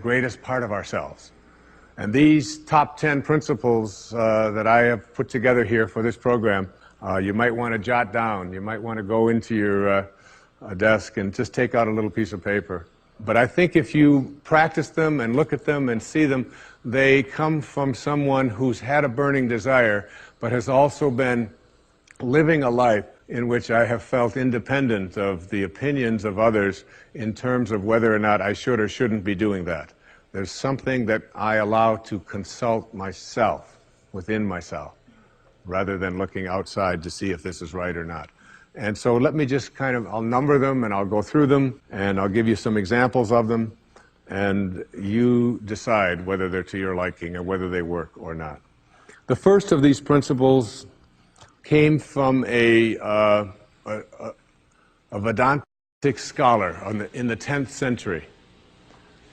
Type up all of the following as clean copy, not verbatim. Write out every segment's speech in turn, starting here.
greatest part of ourselves. And these top 10 principles that I have put together here for this program, you might want to jot down. You might want to go into your desk and just take out a little piece of paper. But I think if you practice them and look at them and see them, they come from someone who's had a burning desire, but has also been living a life in which I have felt independent of the opinions of others in terms of whether or not I should or shouldn't be doing that. There's something that I allow to consult myself, within myself, rather than looking outside to see if this is right or not. And so let me just I'll number them and I'll go through them and I'll give you some examples of them, and you decide whether they're to your liking or whether they work or not. The first of these principles came from a Vedantic scholar in the 10th century.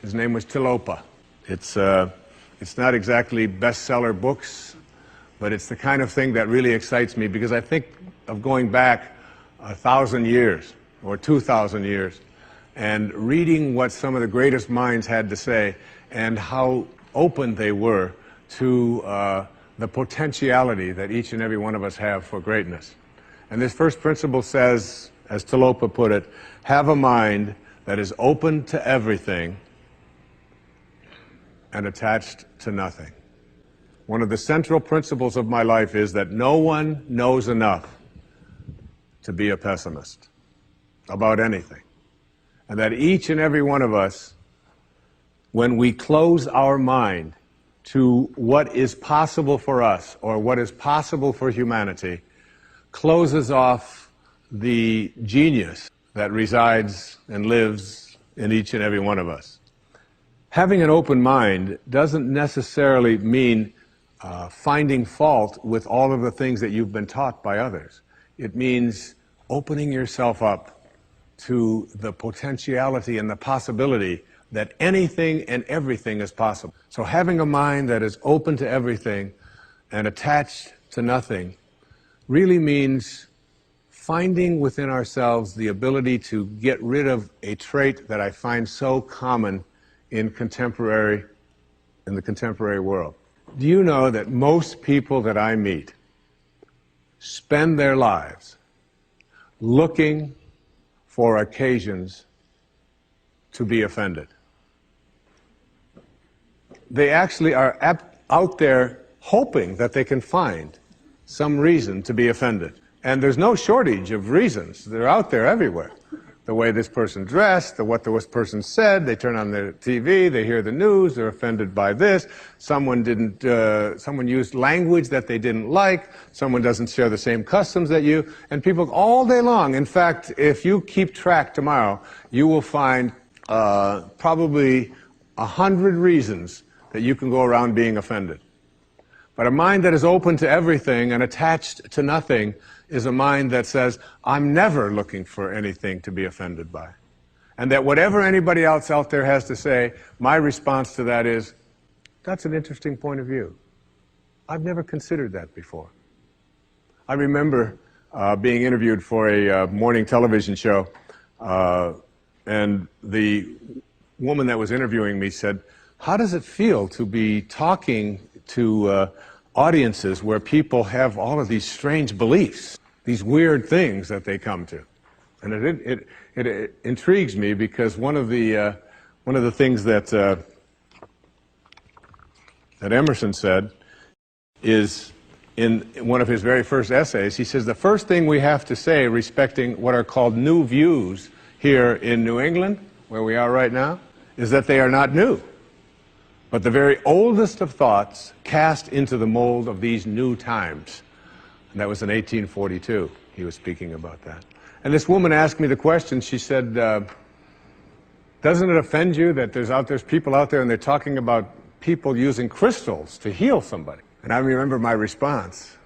His name was Tilopa. It's not exactly bestseller books, but it's the kind of thing that really excites me, because I think of going back 1,000 years or 2,000 years and reading what some of the greatest minds had to say and how open they were to the potentiality that each and every one of us have for greatness. And this first principle says, as Tilopa put it, have a mind that is open to everything and attached to nothing. One of the central principles of my life is that no one knows enough to be a pessimist about anything. And that each and every one of us, when we close our mind to what is possible for us or what is possible for humanity, closes off the genius that resides and lives in each and every one of us. Having an open mind doesn't necessarily mean finding fault with all of the things that you've been taught by others. It means opening yourself up to the potentiality and the possibility that anything and everything is possible. So having a mind that is open to everything and attached to nothing really means finding within ourselves the ability to get rid of a trait that I find so common in the contemporary world. Do you know that most people that I meet spend their lives looking for occasions to be offended? They actually are out there hoping that they can find some reason to be offended. And there's no shortage of reasons. They're out there everywhere. The way this person dressed, what this person said, they turn on their TV, they hear the news, they're offended by this, someone used language that they didn't like, someone doesn't share the same customs that you, and people all day long. In fact, if you keep track tomorrow, you will find probably 100 reasons that you can go around being offended. But a mind that is open to everything and attached to nothing is a mind that says, I'm never looking for anything to be offended by. And that whatever anybody else out there has to say, my response to that is, that's an interesting point of view. I've never considered that before. I remember being interviewed for a morning television show, and the woman that was interviewing me said, how does it feel to be talking to audiences where people have all of these strange beliefs, these weird things that they come to? And it intrigues me, because one of the things that Emerson said is, in one of his very first essays, he says the first thing we have to say respecting what are called new views here in New England, where we are right now, is that they are not new, but the very oldest of thoughts cast into the mold of these new times. And that was in 1842. He was speaking about that. And this woman asked me the question. She said, doesn't it offend you that there's people out there and they're talking about people using crystals to heal somebody? And I remember my response.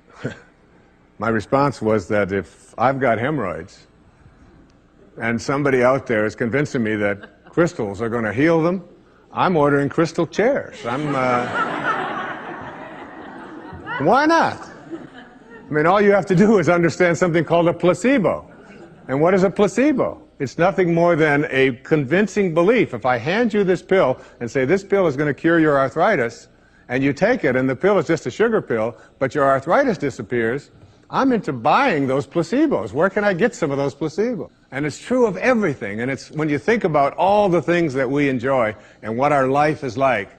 My response was that if I've got hemorrhoids and somebody out there is convincing me that crystals are going to heal them, I'm ordering crystal chairs. Why not? I mean, all you have to do is understand something called a placebo. And what is a placebo? It's nothing more than a convincing belief. If I hand you this pill and say this pill is going to cure your arthritis, and you take it and the pill is just a sugar pill, but your arthritis disappears, I'm into buying those placebos. Where can I get some of those placebos? And it's true of everything. And it's when you think about all the things that we enjoy and what our life is like,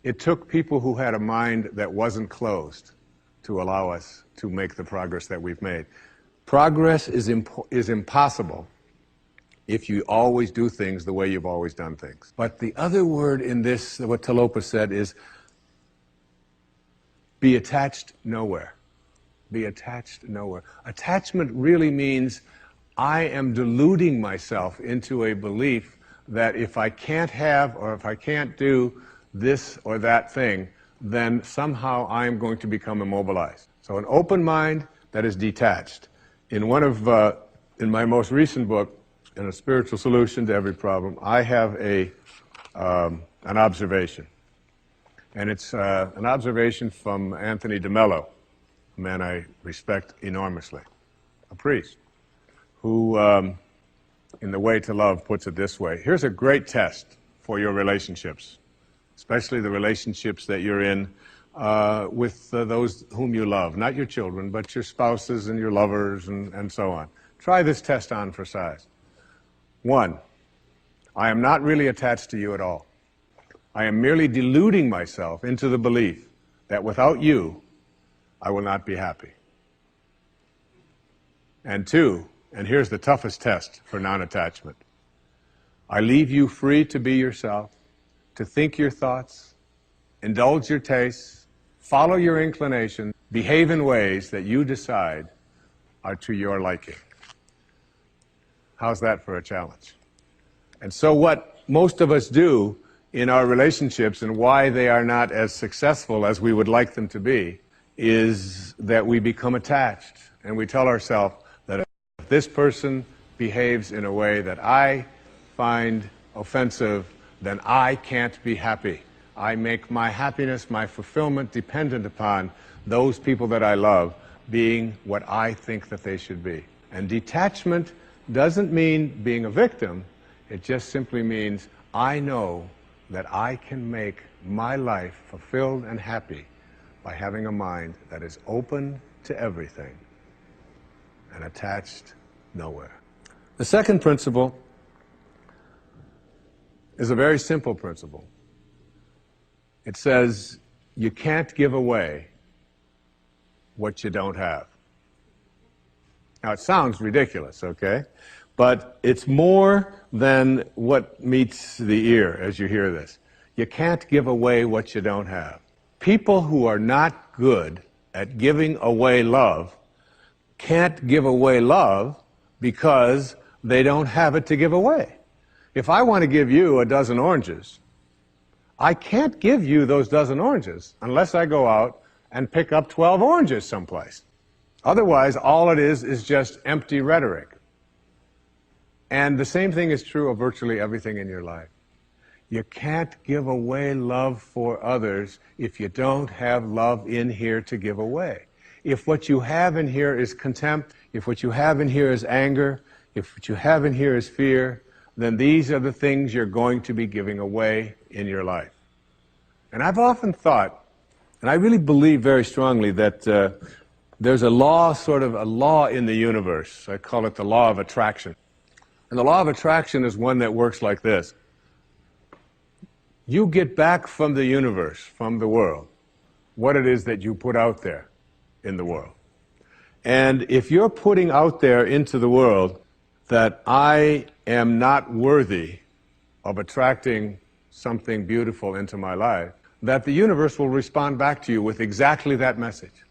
it took people who had a mind that wasn't closed to allow us to make the progress that we've made. Progress is impossible if you always do things the way you've always done things. But the other word in this, what Talopa said, is be attached nowhere. Be attached nowhere. Attachment really means I am deluding myself into a belief that if I can't have or if I can't do this or that thing, then somehow I am going to become immobilized. So an open mind that is detached. In my most recent book, in A Spiritual Solution to Every Problem, I have an observation. And it's an observation from Anthony DeMello, a man I respect enormously, a priest, who, in The Way to Love, puts it this way. Here's a great test for your relationships, especially the relationships that you're in with those whom you love, not your children, but your spouses and your lovers and so on. Try this test on for size. 1, I am not really attached to you at all. I am merely deluding myself into the belief that without you, I will not be happy. And 2, and here's the toughest test for non-attachment, I leave you free to be yourself, to think your thoughts, indulge your tastes, follow your inclination, behave in ways that you decide are to your liking. How's that for a challenge? And so what most of us do in our relationships and why they are not as successful as we would like them to be is that we become attached and we tell ourselves that if this person behaves in a way that I find offensive, then I can't be happy. I make my happiness, my fulfillment dependent upon those people that I love being what I think that they should be. And detachment doesn't mean being a victim. It just simply means I know that I can make my life fulfilled and happy by having a mind that is open to everything and attached nowhere. The second principle is a very simple principle. It says you can't give away what you don't have. Now, it sounds ridiculous, okay? But it's more than what meets the ear as you hear this. You can't give away what you don't have. People who are not good at giving away love can't give away love because they don't have it to give away. If I want to give you a dozen oranges, I can't give you those dozen oranges unless I go out and pick up 12 oranges someplace. Otherwise, all it is just empty rhetoric. And the same thing is true of virtually everything in your life. You can't give away love for others if you don't have love in here to give away. If what you have in here is contempt, if what you have in here is anger, if what you have in here is fear, then these are the things you're going to be giving away in your life. And I've often thought, and I really believe very strongly that there's a law, sort of a law in the universe. I call it the law of attraction. And the law of attraction is one that works like this. You get back from the universe, from the world, what it is that you put out there in the world. And if you're putting out there into the world that I am not worthy of attracting something beautiful into my life, that the universe will respond back to you with exactly that message.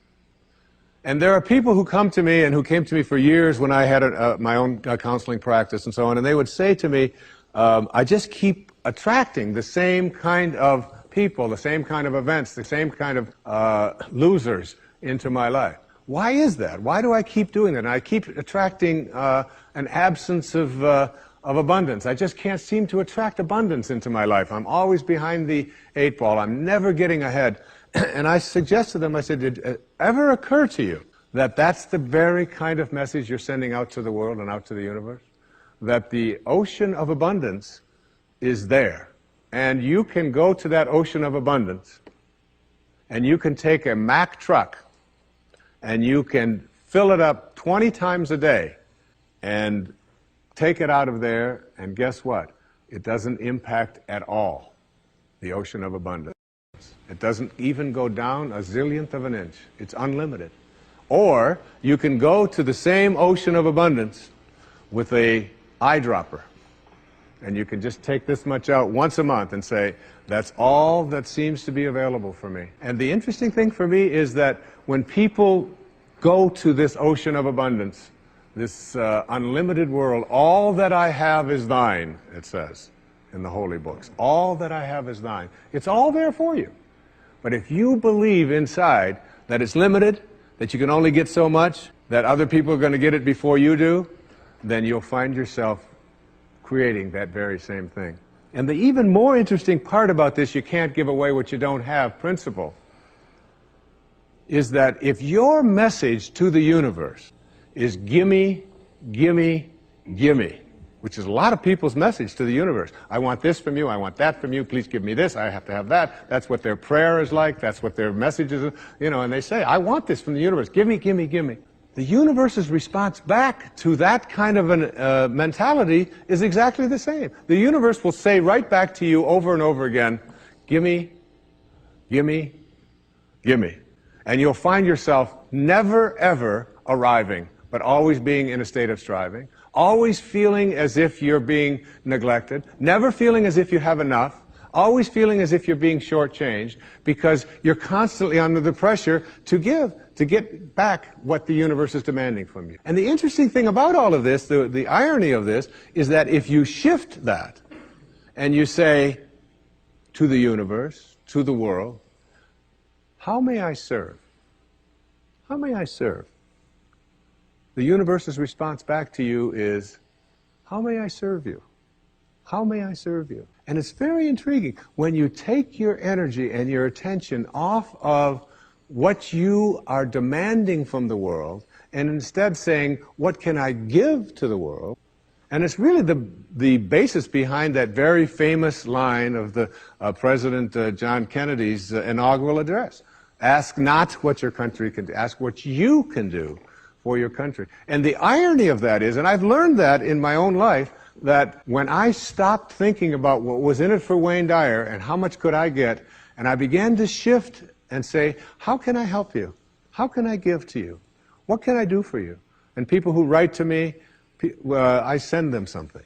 And there are people who come to me and who came to me for years when I had my own counseling practice and so on, and they would say to me, I just keep attracting the same kind of people, the same kind of events, the same kind of losers into my life. Why is that? Why do I keep doing that? And I keep attracting an absence of abundance. I just can't seem to attract abundance into my life. I'm always behind the 8 ball. I'm never getting ahead. And I suggest to them, I said, did it ever occur to you that that's the very kind of message you're sending out to the world and out to the universe? That the ocean of abundance is there. And you can go to that ocean of abundance, and you can take a Mack truck, and you can fill it up 20 times a day, and take it out of there, and guess what? It doesn't impact at all the ocean of abundance. It doesn't even go down a zillionth of an inch. It's unlimited. Or you can go to the same ocean of abundance with a eyedropper, and you can just take this much out once a month and say, that's all that seems to be available for me. And the interesting thing for me is that when people go to this ocean of abundance, this unlimited world, all that I have is thine, it says in the holy books. All that I have is thine. It's all there for you. But if you believe inside that it's limited, that you can only get so much, that other people are going to get it before you do, then you'll find yourself creating that very same thing. And the even more interesting part about this, you can't give away what you don't have principle, is that if your message to the universe is gimme, gimme, gimme, which is a lot of people's message to the universe. I want this from you, I want that from you, please give me this, I have to have that. That's what their prayer is like, that's what their message is, you know, and they say, I want this from the universe, gimme, gimme, gimme. The universe's response back to that kind of a mentality is exactly the same. The universe will say right back to you over and over again, gimme, gimme, gimme. And you'll find yourself never ever arriving, but always being in a state of striving, always feeling as if you're being neglected, never feeling as if you have enough, always feeling as if you're being shortchanged, because you're constantly under the pressure to give, to get back what the universe is demanding from you. And the interesting thing about all of this, the irony of this, is that if you shift that, and you say to the universe, to the world, how may I serve? How may I serve? The universe's response back to you is, how may I serve you? How may I serve you? And it's very intriguing. When you take your energy and your attention off of what you are demanding from the world, and instead saying, what can I give to the world? And it's really the basis behind that very famous line of the President John Kennedy's inaugural address. Ask not what your country can do, ask what you can do for your country. And the irony of that is, and I've learned that in my own life, that when I stopped thinking about what was in it for Wayne Dyer and how much could I get, and I began to shift and say, how can I help you? How can I give to you? What can I do for you? And people who write to me, I send them something.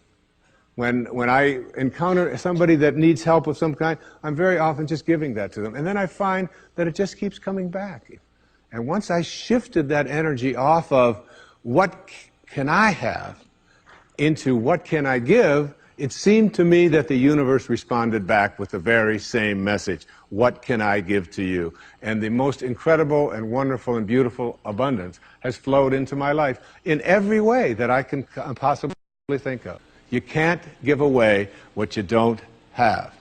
When I encounter somebody that needs help of some kind, I'm very often just giving that to them. And then I find that it just keeps coming back. And once I shifted that energy off of what can I have into what can I give, it seemed to me that the universe responded back with the very same message. What can I give to you? And the most incredible and wonderful and beautiful abundance has flowed into my life in every way that I can possibly think of. You can't give away what you don't have.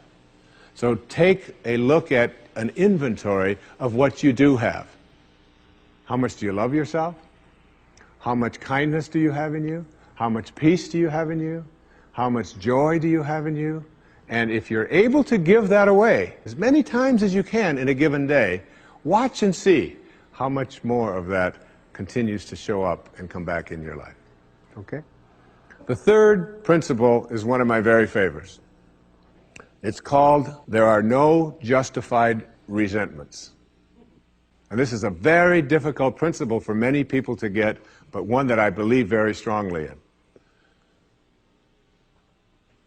So take a look at an inventory of what you do have. How much do you love yourself? How much kindness do you have in you? How much peace do you have in you? How much joy do you have in you? And if you're able to give that away as many times as you can in a given day, watch and see how much more of that continues to show up and come back in your life. Okay? The third principle is one of my very favorites. It's called, there are no justified resentments. And this is a very difficult principle for many people to get, but one that I believe very strongly in.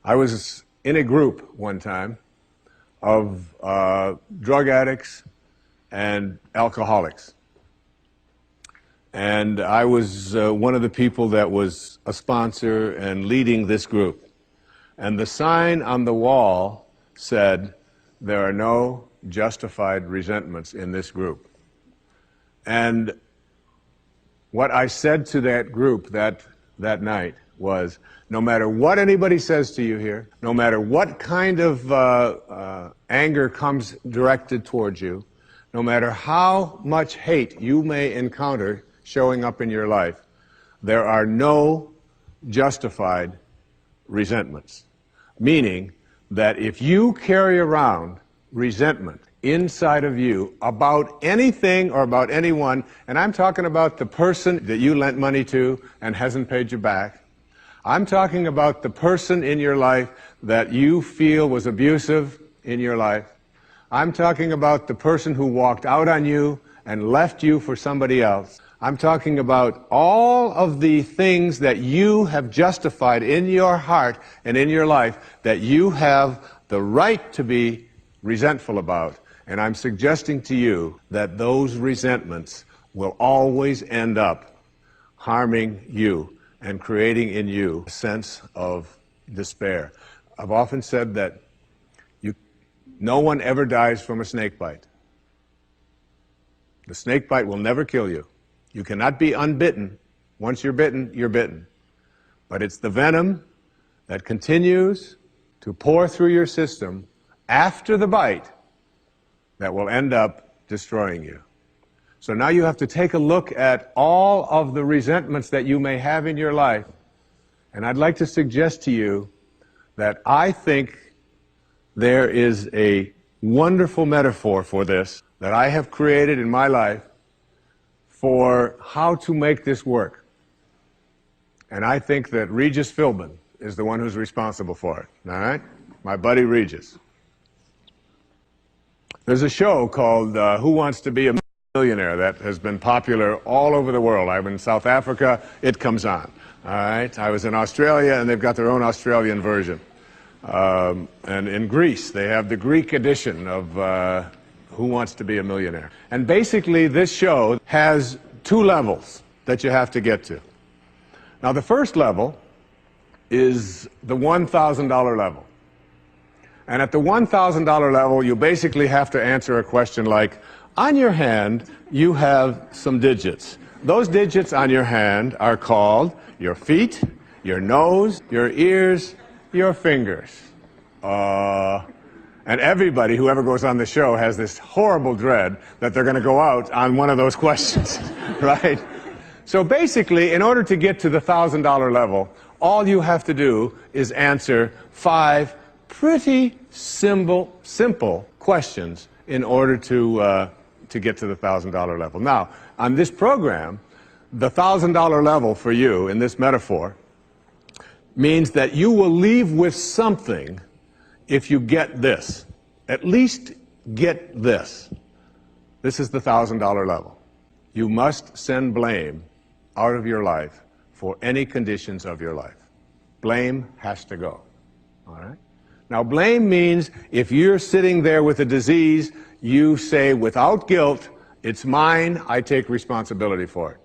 I was in a group one time of drug addicts and alcoholics. And I was one of the people that was a sponsor and leading this group. And the sign on the wall said, there are no justified resentments in this group. And what I said to that group that night was, no matter what anybody says to you here, no matter what kind of anger comes directed towards you, no matter how much hate you may encounter showing up in your life, there are no justified resentments. Meaning that if you carry around resentment inside of you about anything or about anyone, and I'm talking about the person that you lent money to and hasn't paid you back, I'm talking about the person in your life that you feel was abusive in your life, I'm talking about the person who walked out on you and left you for somebody else, I'm talking about all of the things that you have justified in your heart and in your life that you have the right to be resentful about. And I'm suggesting to you that those resentments will always end up harming you and creating in you a sense of despair. I've often said that no one ever dies from a snake bite. The snake bite will never kill you. You cannot be unbitten. Once you're bitten, you're bitten. But it's the venom that continues to pour through your system after the bite that will end up destroying you. So now you have to take a look at all of the resentments that you may have in your life. And I'd like to suggest to you that I think there is a wonderful metaphor for this that I have created in my life for how to make this work. And I think that Regis Philbin is the one who's responsible for it, all right? My buddy Regis. There's a show called Who Wants to Be a Millionaire that has been popular all over the world. I'm in South Africa, it comes on, all right? I was in Australia, and they've got their own Australian version. And in Greece, they have the Greek edition of Who Wants to Be a Millionaire. And basically, this show has two levels that you have to get to. Now, the first level is the $1,000 level. And at the $1,000 level, you basically have to answer a question like, on your hand, you have some digits. Those digits on your hand are called your feet, your nose, your ears, your fingers. And everybody who ever goes on the show has this horrible dread that they're going to go out on one of those questions, right? So basically, in order to get to the $1,000 level, all you have to do is answer 5 pretty simple questions in order to get to the $1,000 level. Now, on this program, the $1,000 level for you in this metaphor means that you will leave with something if you get this. At least get this. This is the $1,000 level. You must send blame out of your life for any conditions of your life. Blame has to go. All right? Now, blame means if you're sitting there with a disease, you say without guilt, it's mine, I take responsibility for it.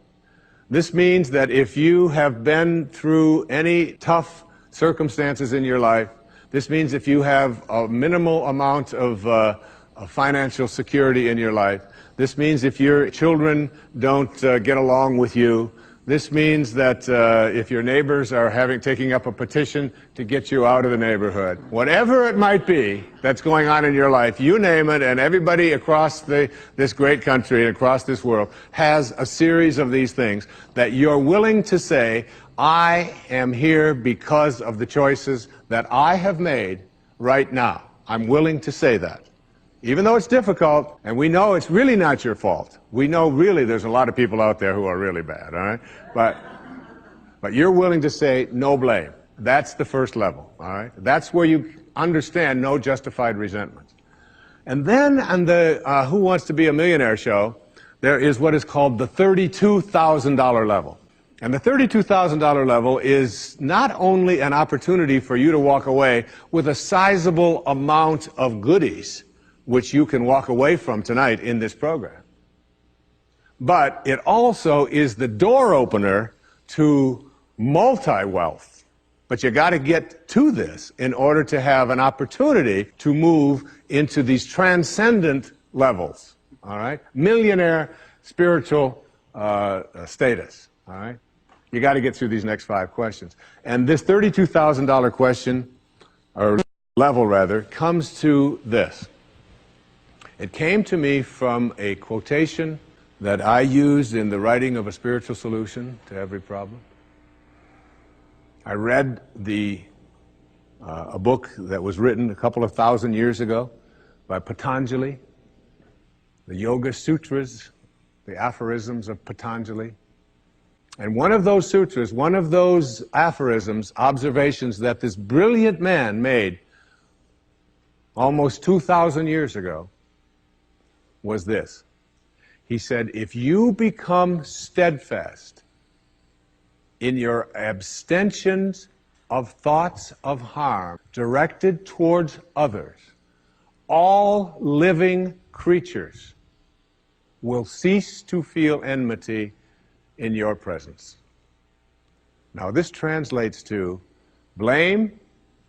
This means that if you have been through any tough circumstances in your life, this means if you have a minimal amount of financial security in your life, this means if your children don't get along with you, this means that if your neighbors are taking up a petition to get you out of the neighborhood, whatever it might be that's going on in your life, you name it, and everybody across this great country and across this world has a series of these things that you're willing to say, I am here because of the choices that I have made right now. I'm willing to say that. Even though it's difficult, and we know it's really not your fault. We know really there's a lot of people out there who are really bad, all right? But you're willing to say no blame. That's the first level, all right? That's where you understand no justified resentment. And then on the Who Wants to Be a Millionaire show, there is what is called the $32,000 level. And the $32,000 level is not only an opportunity for you to walk away with a sizable amount of goodies, which you can walk away from tonight in this program, but it also is the door opener to multi-wealth. But you got to get to this in order to have an opportunity to move into these transcendent levels, all right? Millionaire spiritual status, all right? You got to get through these next 5 questions. And this $32,000 question, or level rather, comes to this. It came to me from a quotation that I used in the writing of a spiritual solution to every problem. I read a book that was written a couple of thousand years ago by Patanjali, the Yoga Sutras, the aphorisms of Patanjali. And one of those sutras, one of those aphorisms, observations that this brilliant man made almost 2,000 years ago was this. He said, if you become steadfast in your abstentions of thoughts of harm directed towards others, all living creatures will cease to feel enmity in your presence. Now this translates to blame,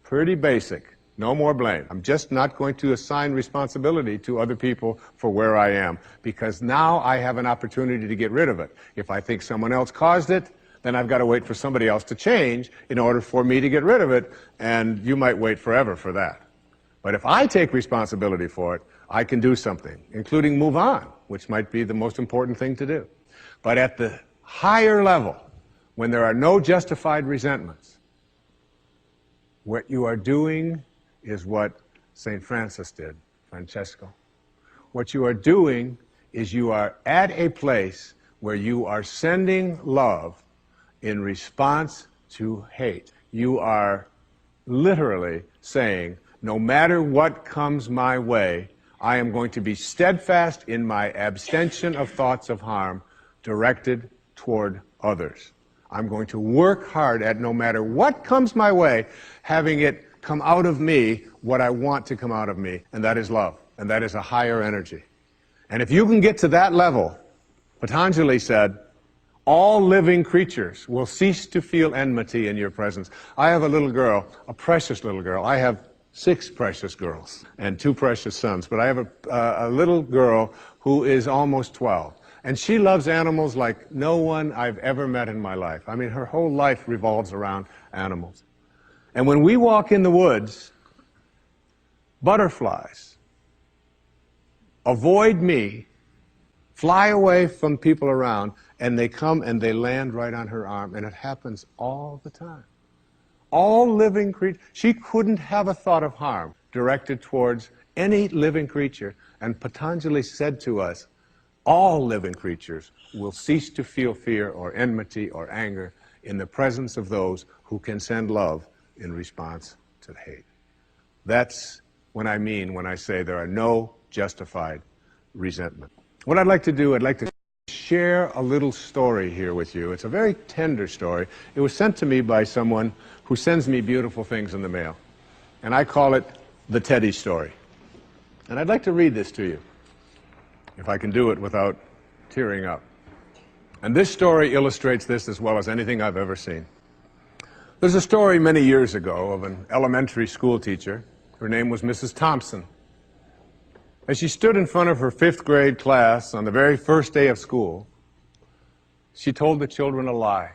pretty basic. No more blame. I'm just not going to assign responsibility to other people for where I am, because now I have an opportunity to get rid of it. If I think someone else caused it, then I've got to wait for somebody else to change in order for me to get rid of it, and you might wait forever for that. But if I take responsibility for it, I can do something, including move on, which might be the most important thing to do. But at the higher level, when there are no justified resentments, what you are doing is what St. Francis did, Francesco. What you are doing is you are at a place where you are sending love in response to hate. You are literally saying, no matter what comes my way, I am going to be steadfast in my abstention of thoughts of harm directed toward others. I'm going to work hard at, no matter what comes my way, having it come out of me what I want to come out of me, and that is love, and that is a higher energy. And if you can get to that level, Patanjali said, all living creatures will cease to feel enmity in your presence. I have a little girl, a precious little girl. I have 6 precious girls and 2 precious sons, but I have a little girl who is almost 12. And she loves animals like no one I've ever met in my life. I mean, her whole life revolves around animals. And when we walk in the woods, butterflies avoid me, fly away from people around, and they come and they land right on her arm, and it happens all the time. All living creatures, she couldn't have a thought of harm directed towards any living creature. And Patanjali said to us, all living creatures will cease to feel fear or enmity or anger in the presence of those who can send love in response to hate. That's what I mean when I say there are no justified resentment. What I'd like to do, I'd like to share a little story here with you. It's a very tender story. It was sent to me by someone who sends me beautiful things in the mail. And I call it the Teddy story. And I'd like to read this to you, if I can do it without tearing up. And this story illustrates this as well as anything I've ever seen. There's a story many years ago of an elementary school teacher. Her name was Mrs. Thompson. As she stood in front of her 5th grade class on the very first day of school, she told the children a lie.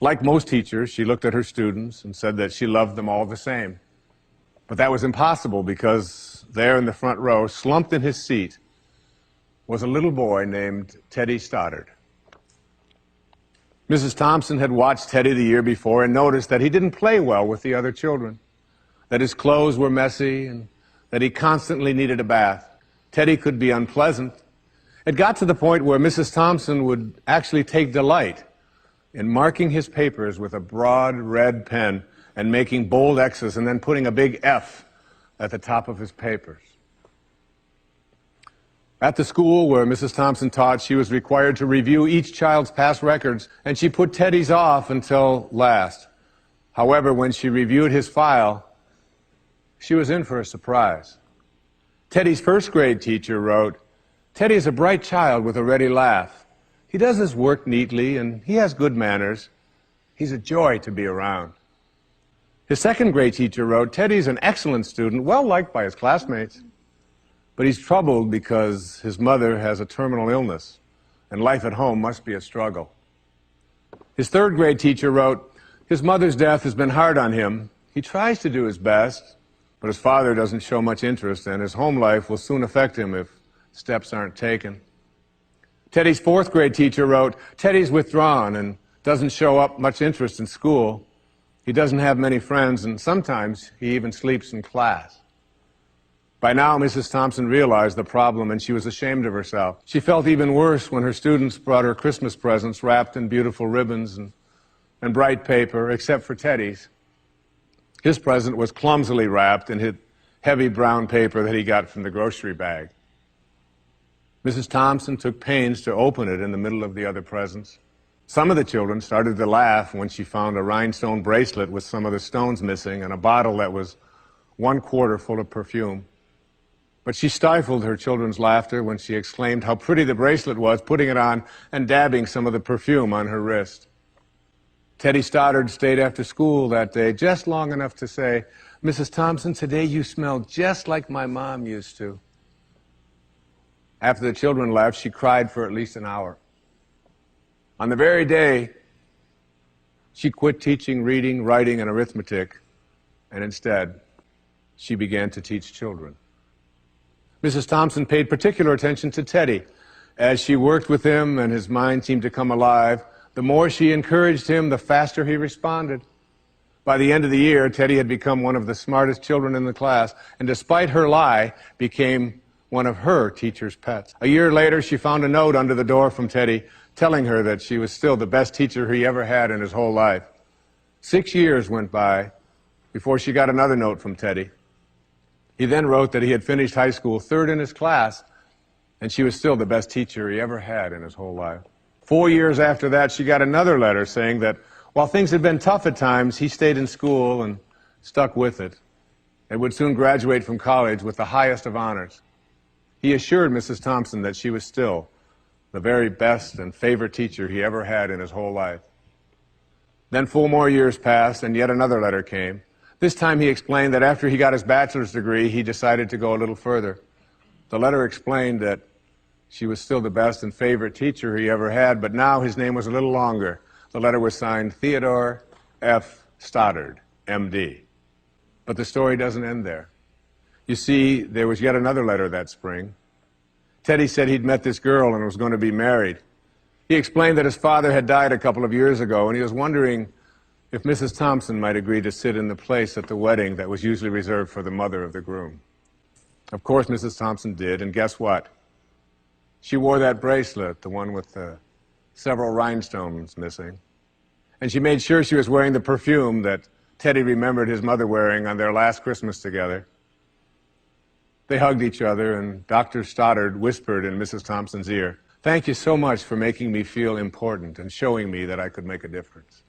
Like most teachers, she looked at her students and said that she loved them all the same. But that was impossible, because there in the front row, slumped in his seat, was a little boy named Teddy Stoddard. Mrs. Thompson had watched Teddy the year before and noticed that he didn't play well with the other children, that his clothes were messy, and that he constantly needed a bath. Teddy could be unpleasant. It got to the point where Mrs. Thompson would actually take delight in marking his papers with a broad red pen and making bold X's and then putting a big F at the top of his papers. At the school where Mrs. Thompson taught, she was required to review each child's past records, and she put Teddy's off until last. However, when she reviewed his file, she was in for a surprise. Teddy's 1st grade teacher wrote, "Teddy is a bright child with a ready laugh. He does his work neatly, and he has good manners. He's a joy to be around." His 2nd grade teacher wrote, "Teddy's an excellent student, well liked by his classmates. But he's troubled because his mother has a terminal illness, and life at home must be a struggle." His 3rd grade teacher wrote, "His mother's death has been hard on him. He tries to do his best, but his father doesn't show much interest, and his home life will soon affect him if steps aren't taken." Teddy's fourth grade teacher wrote, "Teddy's withdrawn and doesn't show up much interest in school. He doesn't have many friends, and sometimes he even sleeps in class." By now, Mrs. Thompson realized the problem, and she was ashamed of herself. She felt even worse when her students brought her Christmas presents wrapped in beautiful ribbons and bright paper, except for Teddy's. His present was clumsily wrapped in heavy brown paper that he got from the grocery bag. Mrs. Thompson took pains to open it in the middle of the other presents. Some of the children started to laugh when she found a rhinestone bracelet with some of the stones missing and a bottle that was 1/4 full of perfume. But she stifled her children's laughter when she exclaimed how pretty the bracelet was, putting it on and dabbing some of the perfume on her wrist. Teddy Stoddard stayed after school that day just long enough to say, "Mrs. Thompson, today you smell just like my mom used to." After the children left, she cried for at least an hour. On the very day, she quit teaching reading, writing, and arithmetic, and instead, she began to teach children. Mrs. Thompson paid particular attention to Teddy. As she worked with him and his mind seemed to come alive, the more she encouraged him, the faster he responded. By the end of the year, Teddy had become one of the smartest children in the class, and despite her lie, became one of her teacher's pets. A year later, she found a note under the door from Teddy telling her that she was still the best teacher he ever had in his whole life. 6 years went by before she got another note from Teddy. He then wrote that he had finished high school third in his class, and she was still the best teacher he ever had in his whole life. 4 years after that, she got another letter saying that while things had been tough at times, he stayed in school and stuck with it, and would soon graduate from college with the highest of honors. He assured Mrs. Thompson that she was still the very best and favorite teacher he ever had in his whole life. Then 4 more years passed, and yet another letter came. This time he explained that after he got his bachelor's degree, he decided to go a little further. The letter explained that she was still the best and favorite teacher he ever had, but now his name was a little longer. The letter was signed Theodore F. Stoddard, M.D. But the story doesn't end there. You see, there was yet another letter that spring. Teddy said he'd met this girl and was going to be married. He explained that his father had died a couple of years ago, and he was wondering if Mrs. Thompson might agree to sit in the place at the wedding that was usually reserved for the mother of the groom. Of course, Mrs. Thompson did, and guess what? She wore that bracelet, the one with the several rhinestones missing. And she made sure she was wearing the perfume that Teddy remembered his mother wearing on their last Christmas together. They hugged each other, and Dr. Stoddard whispered in Mrs. Thompson's ear, "Thank you so much for making me feel important and showing me that I could make a difference."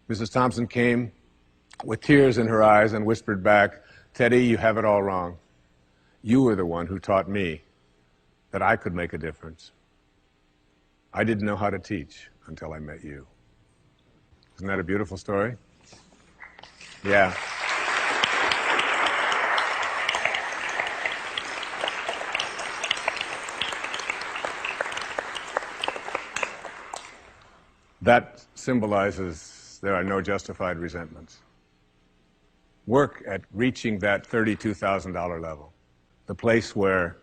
Mrs. Thompson came with tears in her eyes and whispered back, "Teddy, you have it all wrong. You were the one who taught me that I could make a difference. I didn't know how to teach until I met you." Isn't that a beautiful story? Yeah. That symbolizes there are no justified resentments. Work at reaching that $32,000 level, the place where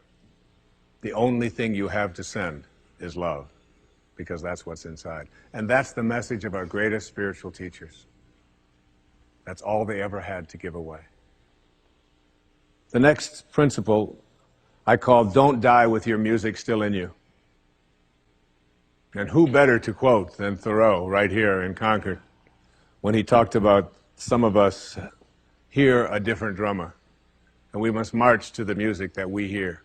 the only thing you have to send is love, because that's what's inside. And that's the message of our greatest spiritual teachers. That's all they ever had to give away. The next principle I call "Don't die with your music still in you." And who better to quote than Thoreau right here in Concord when he talked about some of us hear a different drummer, and we must march to the music that we hear.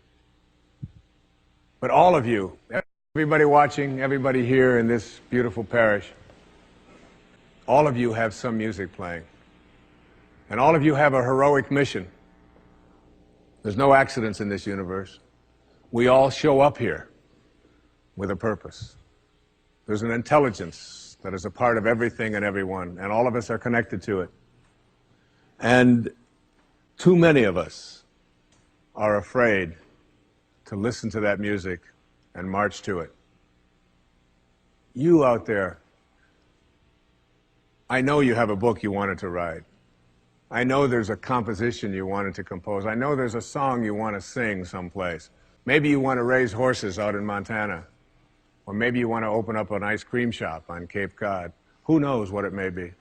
But all of you, everybody watching, everybody here in this beautiful parish, all of you have some music playing. And all of you have a heroic mission. There's no accidents in this universe. We all show up here with a purpose. There's an intelligence that is a part of everything and everyone, and all of us are connected to it. And too many of us are afraid to listen to that music and march to it. You out there, I know you have a book you wanted to write. I know there's a composition you wanted to compose. I know there's a song you want to sing someplace. Maybe you want to raise horses out in Montana. Or maybe you want to open up an ice cream shop on Cape Cod. Who knows what it may be?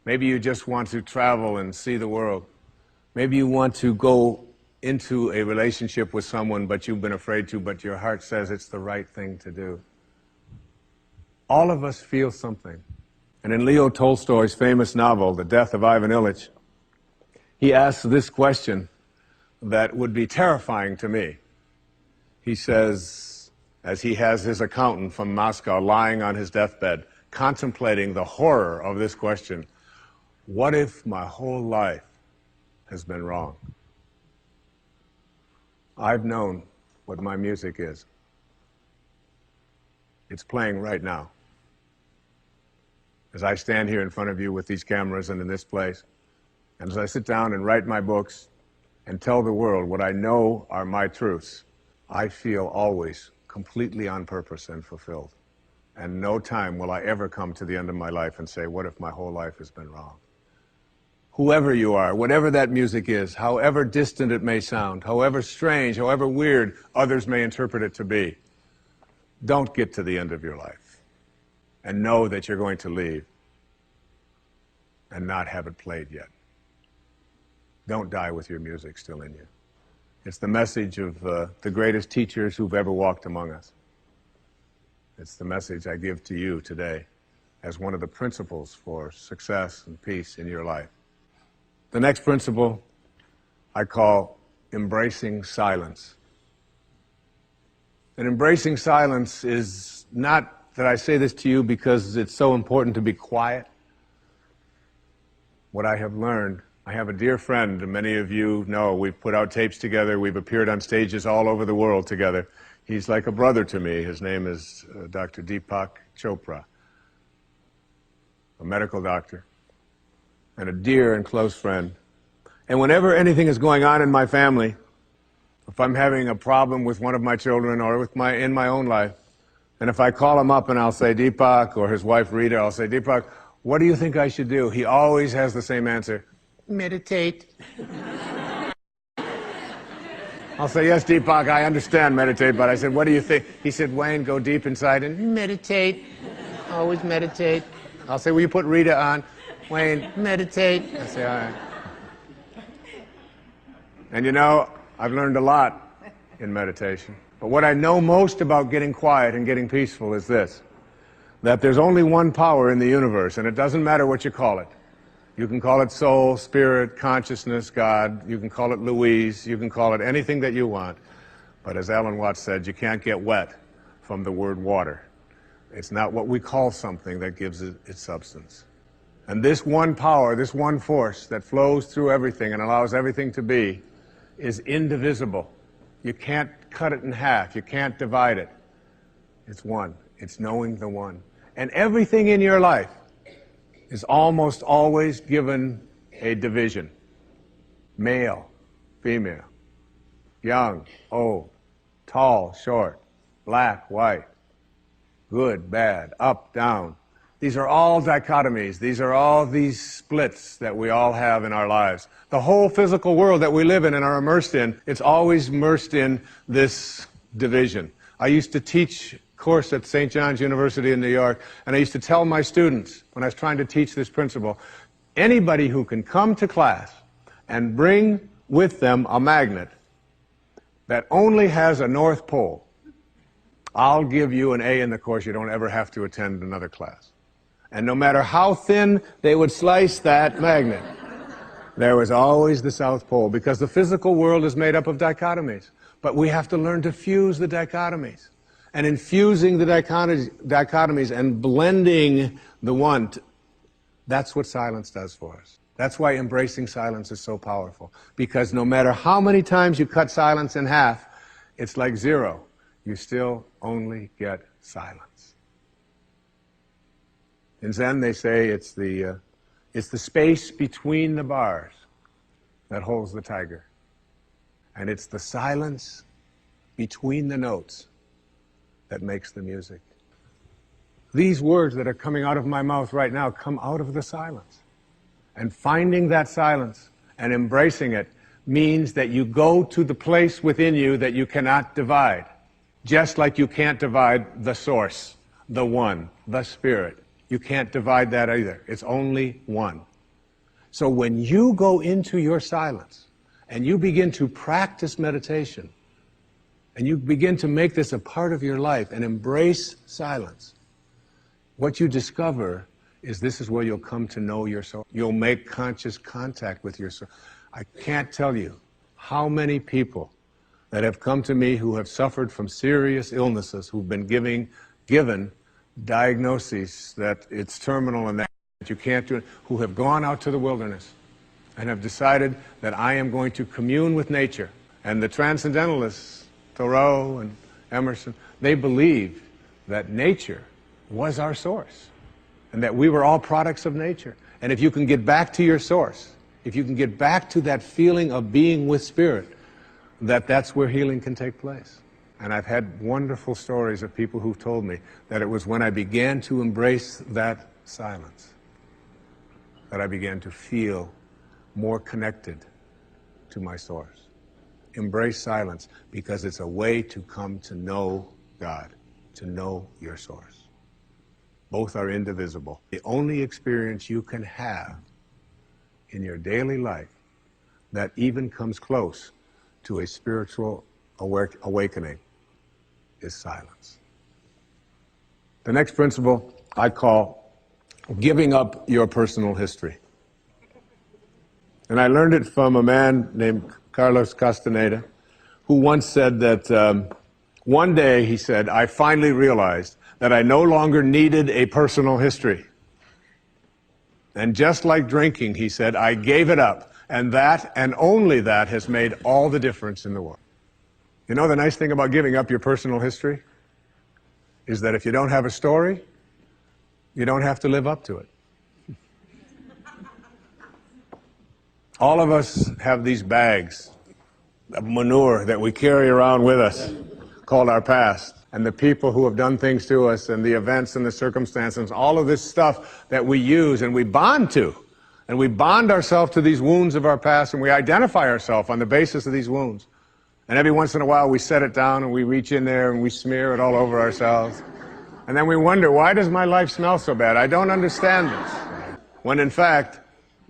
Maybe you just want to travel and see the world. Maybe you want to go into a relationship with someone, but you've been afraid to, but your heart says it's the right thing to do. All of us feel something. And in Leo Tolstoy's famous novel, The Death of Ivan Ilyich, he asks this question that would be terrifying to me. He says, as he has his accountant from Moscow lying on his deathbed, contemplating the horror of this question, what if my whole life has been wrong? I've known what my music is. It's playing right now. As I stand here in front of you with these cameras and in this place, and as I sit down and write my books and tell the world what I know are my truths, I feel always completely on purpose and fulfilled. And no time will I ever come to the end of my life and say, what if my whole life has been wrong? Whoever you are, whatever that music is, however distant it may sound, however strange, however weird others may interpret it to be, don't get to the end of your life and know that you're going to leave and not have it played yet. Don't die with your music still in you. It's the message of the greatest teachers who've ever walked among us. It's the message I give to you today as one of the principles for success and peace in your life. The next principle I call embracing silence. And embracing silence is not that I say this to you because it's so important to be quiet. What I have learned, I have a dear friend, and many of you know, we've put out tapes together, we've appeared on stages all over the world together. He's like a brother to me. His name is Dr. Deepak Chopra, a medical doctor, and a dear and close friend. And whenever anything is going on in my family, if I'm having a problem with one of my children or with in my own life, and if I call him up and I'll say, Deepak, or his wife Rita, I'll say, Deepak, what do you think I should do? He always has the same answer, meditate. I'll say, yes, Deepak, I understand meditate, but I said, what do you think? He said, Wayne, go deep inside and meditate. Always meditate. I'll say, will you put Rita on? Wayne, meditate. I say, all right. And you know, I've learned a lot in meditation. But what I know most about getting quiet and getting peaceful is this, that there's only one power in the universe, and it doesn't matter what you call it. You can call it soul, spirit, consciousness, God. You can call it Louise. You can call it anything that you want. But as Alan Watts said, you can't get wet from the word water. It's not what we call something that gives it its substance. And this one power, this one force that flows through everything and allows everything to be, is indivisible. You can't cut it in half. You can't divide it. It's one. It's knowing the one. And everything in your life is almost always given a division. Male, female, young, old, tall, short, black, white, good, bad, up, down. These are all dichotomies. These are all these splits that we all have in our lives. The whole physical world that we live in and are immersed in, it's always immersed in this division. I used to teach course at St. John's University in New York, and I used to tell my students when I was trying to teach this principle, anybody who can come to class and bring with them a magnet that only has a North Pole, I'll give you an A in the course. You don't ever have to attend another class. And no matter how thin they would slice that magnet, there was always the South Pole, because the physical world is made up of dichotomies. But we have to learn to fuse the dichotomies. And in fusing the dichotomies and blending the one, that's what silence does for us. That's why embracing silence is so powerful. Because no matter how many times you cut silence in half, it's like zero. You still only get silence. In Zen, they say it's the space between the bars that holds the tiger. And it's the silence between the notes that makes the music. These words that are coming out of my mouth right now come out of the silence. And finding that silence and embracing it means that you go to the place within you that you cannot divide. Just like you can't divide the source, the one, the spirit. You can't divide that either. It's only one. So when you go into your silence and you begin to practice meditation and you begin to make this a part of your life and embrace silence, what you discover is this is where you'll come to know your soul. You'll make conscious contact with your soul. I can't tell you how many people that have come to me who have suffered from serious illnesses, who've been given diagnoses that it's terminal and that you can't do it, who have gone out to the wilderness and have decided that I am going to commune with nature. And the transcendentalists, Thoreau and Emerson, they believed that nature was our source and that we were all products of nature. And if you can get back to your source, if you can get back to that feeling of being with spirit, that's where healing can take place. And I've had wonderful stories of people who've told me that it was when I began to embrace that silence that I began to feel more connected to my source. Embrace silence because it's a way to come to know God, to know your source. Both are indivisible. The only experience you can have in your daily life that even comes close to a spiritual awakening is silence. The next principle I call giving up your personal history. And I learned it from a man named Carlos Castaneda, who once said that one day, he said, I finally realized that I no longer needed a personal history. And just like drinking, he said, I gave it up. And that, and only that, has made all the difference in the world. You know the nice thing about giving up your personal history is that if you don't have a story, you don't have to live up to it. All of us have these bags of manure that we carry around with us called our past. And the people who have done things to us and the events and the circumstances, all of this stuff that we use and we bond to. And we bond ourselves to these wounds of our past and we identify ourselves on the basis of these wounds. And every once in a while we set it down and we reach in there and we smear it all over ourselves. And then we wonder, why does my life smell so bad? I don't understand this. When in fact,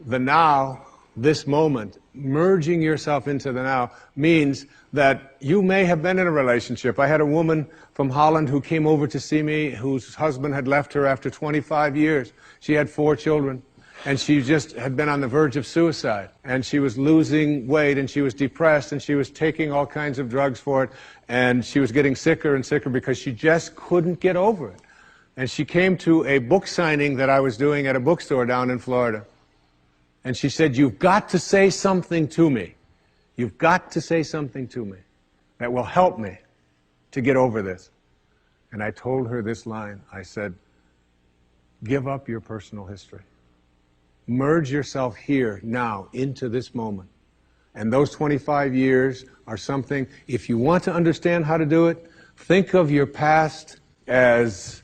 the now, this moment, merging yourself into the now means that you may have been in a relationship. I had a woman from Holland who came over to see me whose husband had left her after 25 years. She had 4 children. And she just had been on the verge of suicide. And she was losing weight, and she was depressed, and she was taking all kinds of drugs for it. And she was getting sicker and sicker because she just couldn't get over it. And she came to a book signing that I was doing at a bookstore down in Florida. And she said, you've got to say something to me. You've got to say something to me that will help me to get over this. And I told her this line. I said, give up your personal history. Merge yourself here, now, into this moment. And those 25 years are something, if you want to understand how to do it, think of your past as,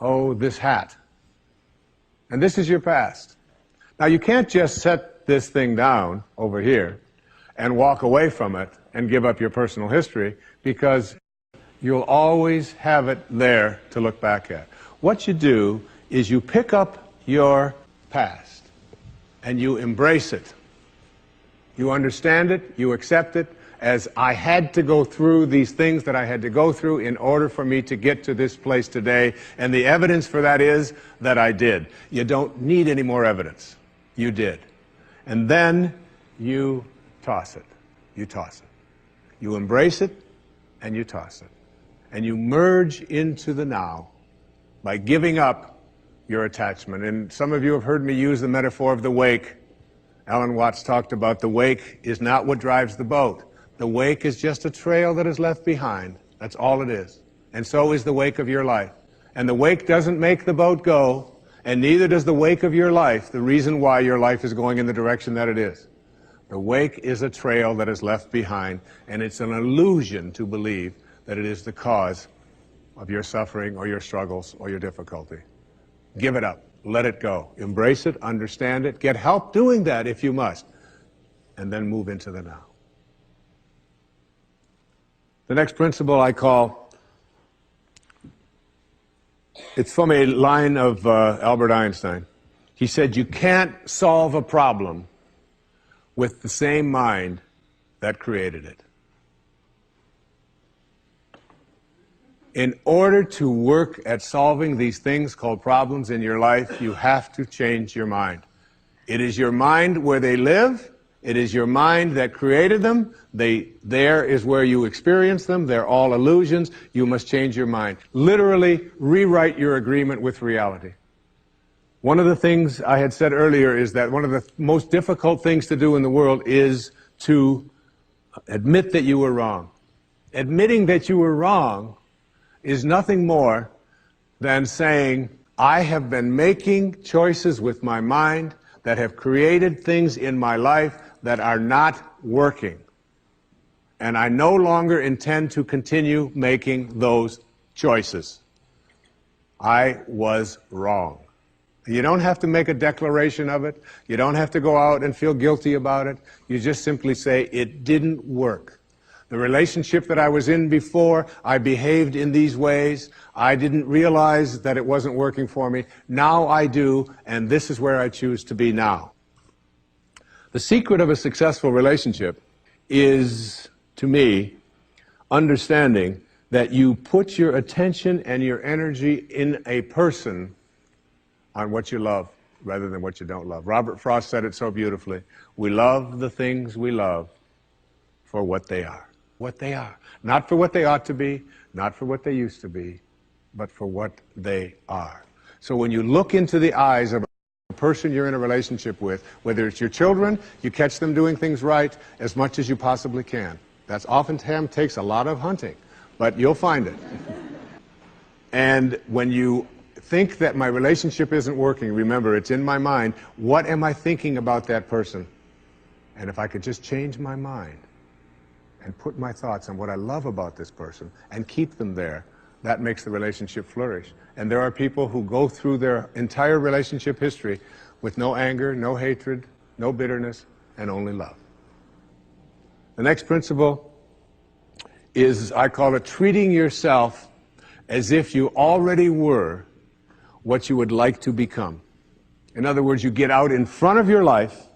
oh, this hat. And this is your past. Now, you can't just set this thing down over here and walk away from it and give up your personal history, because you'll always have it there to look back at. What you do is you pick up your past and you embrace it. You understand it, you accept it, as I had to go through these things that I had to go through in order for me to get to this place today, and the evidence for that is that I did. You don't need any more evidence. You did. And then you toss it. You toss it. You embrace it, and you toss it. And you merge into the now by giving up your attachment. And some of you have heard me use the metaphor of the wake. Alan Watts talked about the wake is not what drives the boat. The wake is just a trail that is left behind. That's all it is. And so is the wake of your life. And the wake doesn't make the boat go, and neither does the wake of your life, the reason why your life is going in the direction that it is. The wake is a trail that is left behind, and it's an illusion to believe that it is the cause of your suffering or your struggles or your difficulty. Give it up. Let it go. Embrace it. Understand it. Get help doing that if you must. and then move into the now. The next principle I call, it's from a line of Albert Einstein. He said, you can't solve a problem with the same mind that created it. In order to work at solving these things called problems in your life, you have to change your mind. It is your mind where they live. It is your mind that created them. There is where you experience them. They're all illusions. You must change your mind. Literally rewrite your agreement with reality. One of the things I had said earlier is that one of the most difficult things to do in the world is to admit that you were wrong. Admitting that you were wrong is nothing more than saying, I have been making choices with my mind that have created things in my life that are not working. And I no longer intend to continue making those choices. I was wrong. You don't have to make a declaration of it. You don't have to go out and feel guilty about it. You just simply say, it didn't work. The relationship that I was in before, I behaved in these ways. I didn't realize that it wasn't working for me. Now I do, and this is where I choose to be now. The secret of a successful relationship is, to me, understanding that you put your attention and your energy in a person on what you love rather than what you don't love. Robert Frost said it so beautifully. We love the things we love for what they are. What they are. Not for what they ought to be, not for what they used to be, but for what they are. So when you look into the eyes of a person you're in a relationship with, whether it's your children, you catch them doing things right as much as you possibly can. That's oftentimes takes a lot of hunting, but you'll find it. And when you think that my relationship isn't working, remember, it's in my mind. What am I thinking about that person? And if I could just change my mind and put my thoughts on what I love about this person and keep them there, that makes the relationship flourish. And there are people who go through their entire relationship history with no anger, no hatred, no bitterness, and only love. The next principle is, I call it treating yourself as if you already were what you would like to become. In other words, you get out in front of your life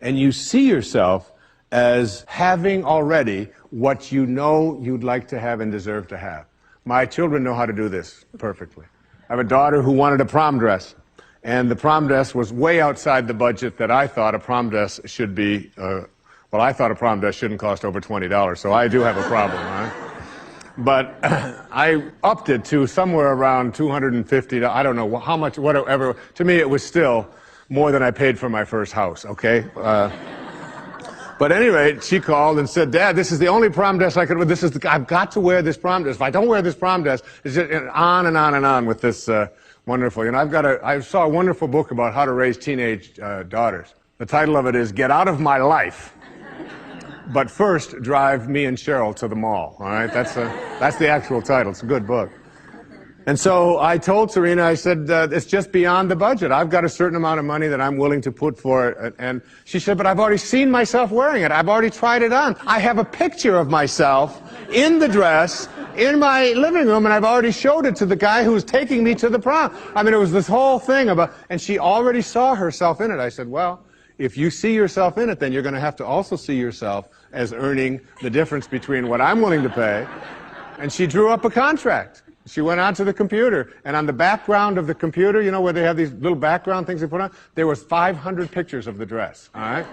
and you see yourself as having already what you know you'd like to have and deserve to have. My children know how to do this perfectly. I have a daughter who wanted a prom dress, and the prom dress was way outside the budget that I thought a prom dress should be. Well, I thought a prom dress shouldn't cost over $20, so I do have a problem, right? But I upped it to somewhere around $250. I don't know how much, whatever. To me, it was still more than I paid for my first house, okay? But anyway, she called and said, Dad, this is the only prom dress I could wear. I've got to wear this prom dress. If I don't wear this prom dress, it's just on and on and on with this wonderful. You know, I saw a wonderful book about how to raise teenage daughters. The title of it is Get Out of My Life. But first, drive me and Cheryl to the mall. All right, that's the actual title. It's a good book. And so I told Serena, I said, it's just beyond the budget. I've got a certain amount of money that I'm willing to put for it. And she said, but I've already seen myself wearing it. I've already tried it on. I have a picture of myself in the dress in my living room, and I've already showed it to the guy who was taking me to the prom. I mean, it was this whole thing about, and she already saw herself in it. I said, well, if you see yourself in it, then you're going to have to also see yourself as earning the difference between what I'm willing to pay. And she drew up a contract. She went onto the computer, and on the background of the computer, you know, where they have these little background things they put on, there was 500 pictures of the dress, all right?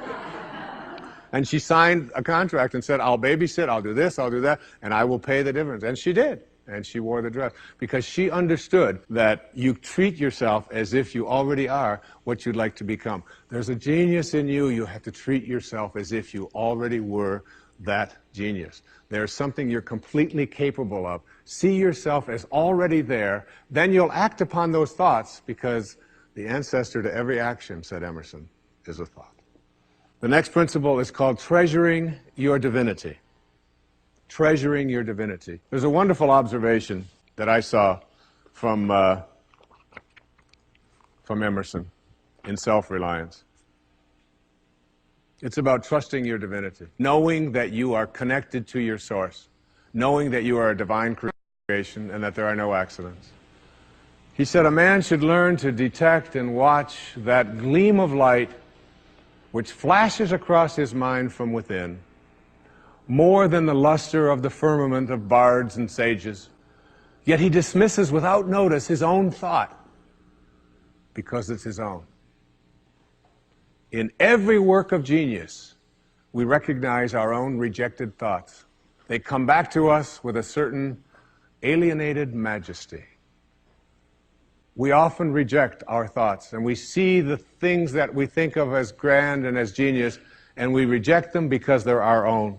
And she signed a contract and said, I'll babysit, I'll do this, I'll do that, and I will pay the difference. And she did. And she wore the dress because she understood that you treat yourself as if you already are what you'd like to become. There's a genius in you. You have to treat yourself as if you already were that genius. There's something you're completely capable of. See yourself as already there. Then you'll act upon those thoughts because the ancestor to every action, said Emerson, is a thought. The next principle is called treasuring your divinity. Treasuring your divinity. There's a wonderful observation that I saw from Emerson in Self-Reliance. It's about trusting your divinity, knowing that you are connected to your source, knowing that you are a divine creation and that there are no accidents. He said a man should learn to detect and watch that gleam of light which flashes across his mind from within, more than the luster of the firmament of bards and sages. Yet he dismisses without notice his own thought, because it's his own. In every work of genius, we recognize our own rejected thoughts. They come back to us with a certain alienated majesty. We often reject our thoughts, and we see the things that we think of as grand and as genius, and we reject them because they're our own.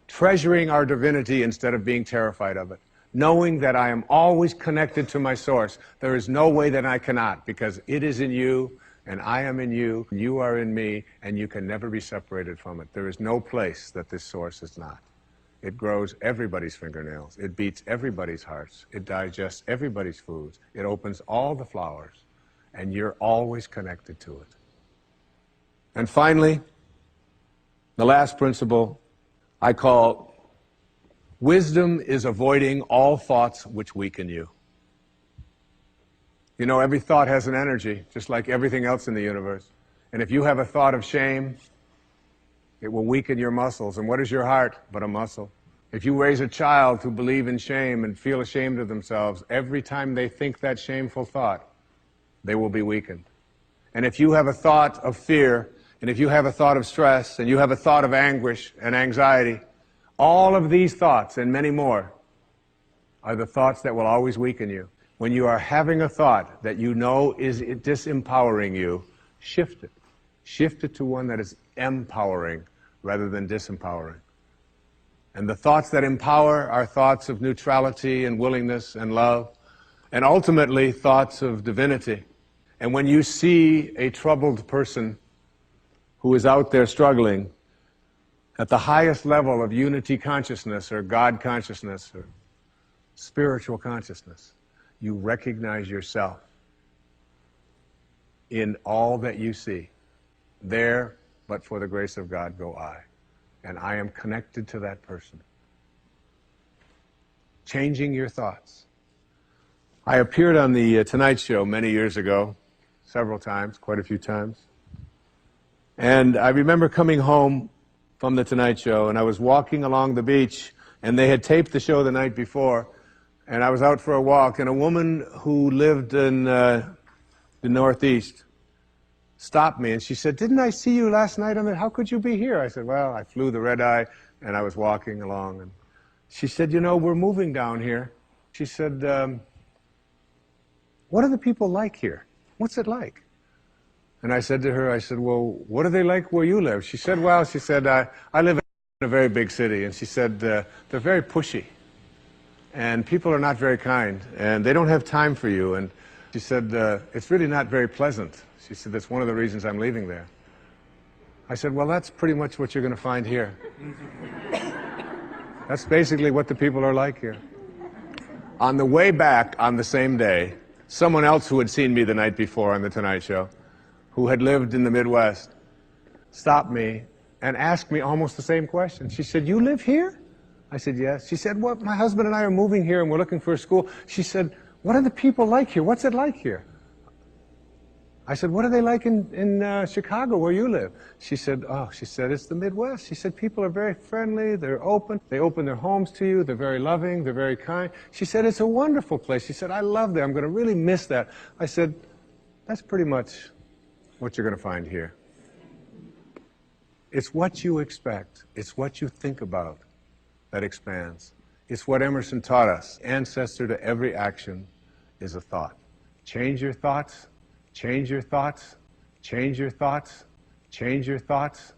Treasuring our divinity instead of being terrified of it. Knowing that I am always connected to my source. There is no way that I cannot, because it is in you, and I am in you, you are in me, and you can never be separated from it. There is no place that this source is not. It grows everybody's fingernails. It beats everybody's hearts. It digests everybody's foods. It opens all the flowers, and you're always connected to it. And finally, the last principle I call wisdom is avoiding all thoughts which weaken you. You know, every thought has an energy, just like everything else in the universe. And if you have a thought of shame, it will weaken your muscles. And what is your heart but a muscle? If you raise a child who believe in shame and feel ashamed of themselves, every time they think that shameful thought, they will be weakened. And if you have a thought of fear, and if you have a thought of stress, and you have a thought of anguish and anxiety, all of these thoughts and many more are the thoughts that will always weaken you. When you are having a thought that you know is disempowering you, shift it. Shift it to one that is empowering rather than disempowering. And the thoughts that empower are thoughts of neutrality and willingness and love, and ultimately thoughts of divinity. And when you see a troubled person who is out there struggling at the highest level of unity consciousness or God consciousness or spiritual consciousness, you recognize yourself in all that you see. There, but for the grace of God, go I. And I am connected to that person. Changing your thoughts. I appeared on the Tonight Show many years ago, several times, quite a few times. And I remember coming home from the Tonight Show, and I was walking along the beach, and they had taped the show the night before, and I was out for a walk, and a woman who lived in the Northeast stopped me, and she said, "Didn't I see you last night on it? How could you be here?" I said, "Well, I flew the red eye, and I was walking along." And she said, "You know, we're moving down here." She said, "What are the people like here? What's it like?" And I said to her, I said, "Well, what are they like where you live?" She said, "Well," she said, I live in a very big city." And she said, "They're very pushy, and people are not very kind, and they don't have time for you." And she said, "It's really not very pleasant." She said, "That's one of the reasons I'm leaving there." I said, "Well, that's pretty much what you're going to find here." That's basically what the people are like here. On the way back on the same day, someone else who had seen me the night before on The Tonight Show, who had lived in the Midwest, stopped me and asked me almost the same question. She said, "You live here?" I said, "Yes." She said, "Well, my husband and I are moving here and we're looking for a school." She said, "What are the people like here? What's it like here?" I said, "What are they like in Chicago, where you live?" She said, "Oh," she said, "it's the Midwest." She said, "People are very friendly, they're open, they open their homes to you, they're very loving, they're very kind." She said, "It's a wonderful place." She said, "I love that, I'm going to really miss that." I said, "That's pretty much what you're going to find here." It's what you expect, it's what you think about that expands. It's what Emerson taught us. Ancestor to every action is a thought. Change your thoughts. Change your thoughts, change your thoughts, change your thoughts,